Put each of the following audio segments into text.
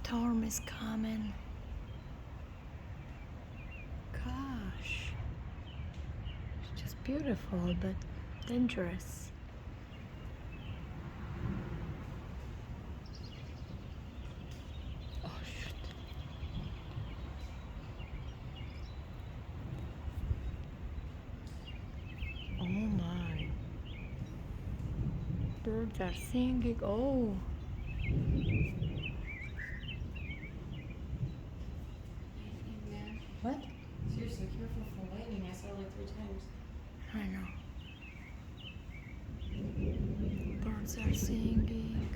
storm is coming. Gosh, it's just beautiful but dangerous. Oh shit. Oh my. Birds are singing. Oh. What? Seriously, careful for lightning. I saw it like 3 times. I know. Birds are singing.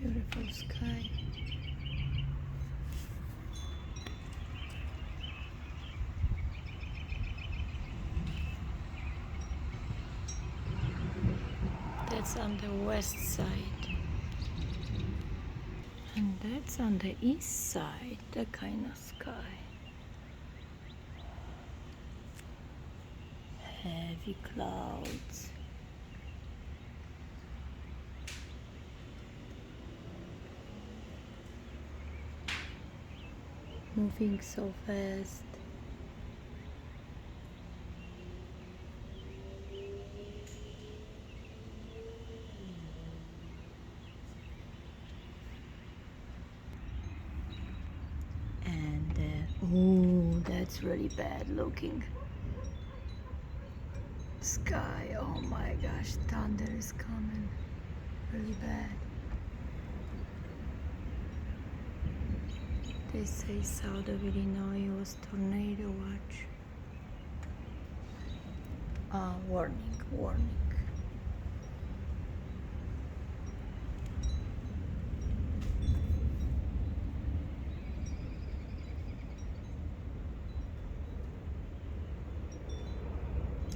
Beautiful sky. That's on the west side. And that's on the east side, the kind of sky. Heavy clouds. Moving so fast. And oh, that's really bad looking. Sky, oh my gosh, thunder is coming. Really bad. They say south of Illinois was tornado watch. Warning, warning.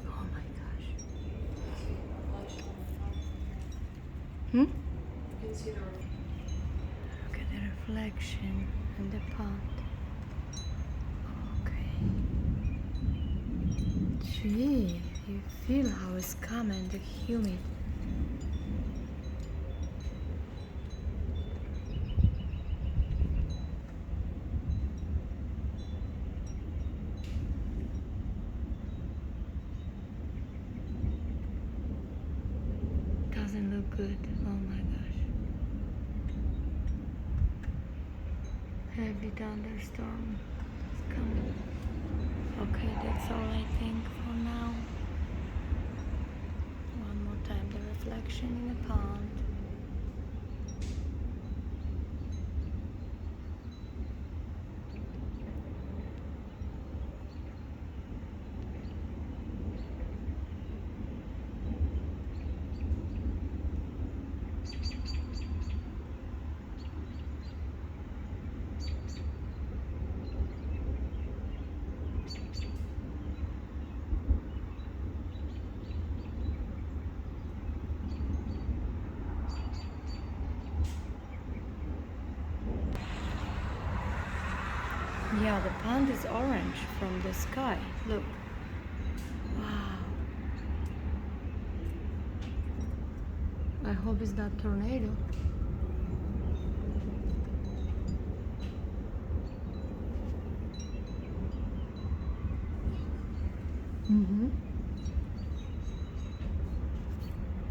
Oh my gosh. Hmm? You can see the Look at the reflection in the pond. Okay. Gee, you feel how it's coming, the humid. Doesn't look good. Oh my gosh. Heavy thunderstorm is coming. Okay, that's all I think for now. One more time, the reflection in the pond. Yeah, the pond is orange from the sky. Look. Wow. I hope it's not tornado. Mm-hmm.